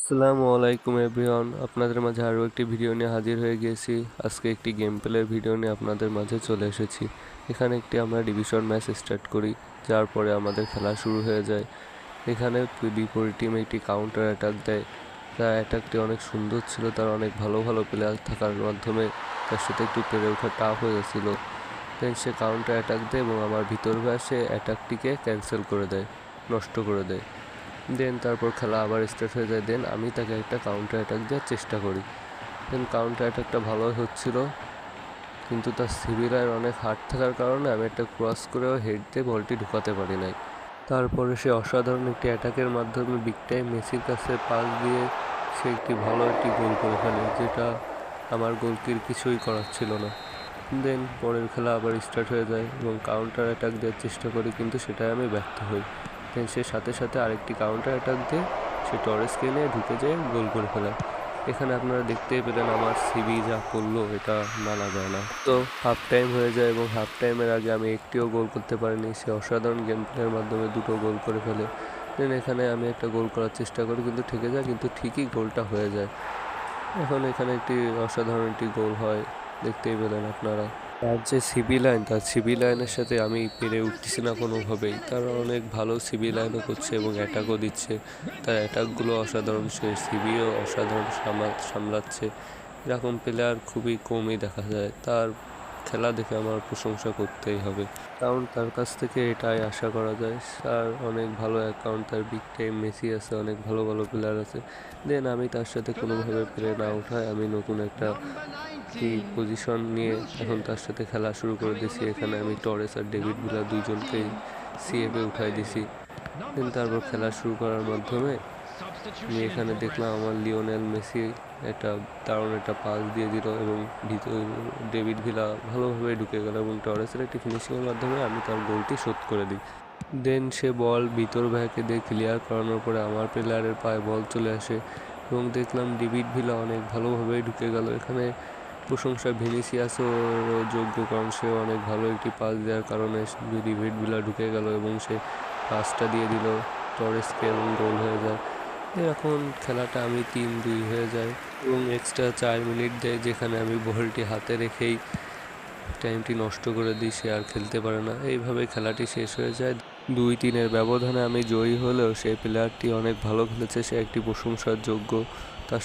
আসসালামু আলাইকুম এভরিওয়ান, আপনাদের মাঝে আরও একটি ভিডিও নিয়ে হাজির হয়ে গিয়েছি। আজকে একটি গেম প্লের ভিডিও নিয়ে আপনাদের মাঝে চলে এসেছি। এখানে একটি আমরা ডিভিশন ম্যাচ স্টার্ট করি, যার পরে আমাদের খেলা শুরু হয়ে যায়। এখানে বিপরীত টিম একটি কাউন্টার অ্যাটাক দেয়। তার অ্যাটাকটি অনেক সুন্দর ছিল, তার অনেক ভালো ভালো প্লেয়ার থাকার মাধ্যমে তার সাথে একটু পেরে ওঠা টাফ হয়ে গেছিল। দেন সে কাউন্টার অ্যাটাক দেয় এবং আমার ভিতর হয়ে সে অ্যাটাকটিকে ক্যান্সেল করে দেয়, নষ্ট করে দেয়। দেন তারপর খেলা আবার স্টার্ট হয়ে যায়। দেন আমি তাকে একটা কাউন্টার অ্যাটাক দেওয়ার চেষ্টা করি। দেন কাউন্টার অ্যাটাকটা ভালো হচ্ছিল, কিন্তু তার সিভিলার অনেক হার্ড থাকার কারণে আমি একটা ক্রস করেও হেড দিয়ে বলটি ঢুকাতে পারি নাই। তারপরে সে অসাধারণ একটি অ্যাটাকের মাধ্যমে বিগ টাইম মেসির কাছে পাস দিয়ে সে একটি ভালো একটি গোল করে ফেলে, যেটা আমার গোলকির কিছুই করার ছিল না। দেন পরের খেলা আবার স্টার্ট হয়ে যায় এবং কাউন্টার অ্যাটাক দেওয়ার চেষ্টা করি, কিন্তু সেটাই আমি ব্যর্থ হই। দেন সে সাথে সাথে আরেকটি কাউন্টার অ্যাটাক দিয়ে সে টরেসকে নিয়ে ঢুকে যেয়ে গোল করে ফেলে। এখানে আপনারা দেখতেই পেলেন আমার সিবি যা করলো এটা মানা যায় না। তো হাফ টাইম হয়ে যায় এবং হাফ টাইমের আগে আমি একটিও গোল করতে পারিনি। সে অসাধারণ গেম প্লের মাধ্যমে দুটো গোল করে ফেলে। দেন এখানে আমি একটা গোল করার চেষ্টা করি, কিন্তু ঠেকে যায়, কিন্তু ঠিকই গোলটা হয়ে যায়। এখন এখানে একটি অসাধারণ একটি গোল হয়, দেখতেই পেলেন আপনারা। তার যে সিবি লাইন, তার সিবি লাইনের সাথে আমি পেরে উঠতেছি না কোনোভাবেই। তারা অনেক ভালো সিবি লাইনও করছে এবং অ্যাটাকও দিচ্ছে। তার অ্যাটাকগুলো অসাধারণ, সে সিবিও অসাধারণ সামলাচ্ছে। এরকম প্লেয়ার খুবই কমই দেখা যায়। তার খেলা দেখে আমার প্রশংসা করতেই হবে, কারণ তার কাছ থেকে এটাই আশা করা যায়। তার অনেক ভালো অ্যাকাউন্ট, তার বিগ টাইম মেসি আছে, অনেক ভালো ভালো প্লেয়ার আছে। দেন আমি তার সাথে কোনোভাবে পেরে না ওঠায় আমি নতুন একটা পজিশন নিয়ে এখন তার সাথে খেলা শুরু করে দিয়েছি। এখানে আমি টরেস আর ডেভিড ভিলা দুজনকেই সিএফে উঠাই দিছি। দেন তারপর খেলা শুরু করার মাধ্যমে আমি এখানে দেখলাম আমার লিওনেল মেসি একটা দারুণ একটা পাস দিয়ে দিল এবং ডেভিড ভিলা ভালোভাবে ঢুকে গেল এবং টরেসের একটি ফিনিশিংয়ের মাধ্যমে আমি তার গোলটি শোধ করে দিই। দেন সে বল ভিতর ব্যাকে দিয়ে ক্লিয়ার করানোর পরে আমার প্লেয়ারের পায়ে বল চলে আসে এবং দেখলাম ডেভিড ভিলা অনেক ভালোভাবেই ঢুকে গেল। এখানে প্রশংসা ভিনিসিয়াসও যোগ্য, কারণ সে অনেক ভালো একটি পাস দেওয়ার কারণে ডেভিড ভিলা ঢুকে গেল এবং সে পাসটা দিয়ে দিল টরেসকে এবং গোল হয়ে যায়। এখন খেলাটা আমি 3-2 হয়ে যায় এবং এক্সট্রা 4 মিনিট দেয়, যেখানে আমি বলটি হাতে রেখেই টাইমটি নষ্ট করে দিই, সে আর খেলতে পারে না। এইভাবে খেলাটি শেষ হয়ে যায়। 2-3 ব্যবধানে আমি জয়ী হলেও সেই প্লেয়ারটি অনেক ভালো খেলেছে, সে একটি প্রশংসার যোগ্য। তার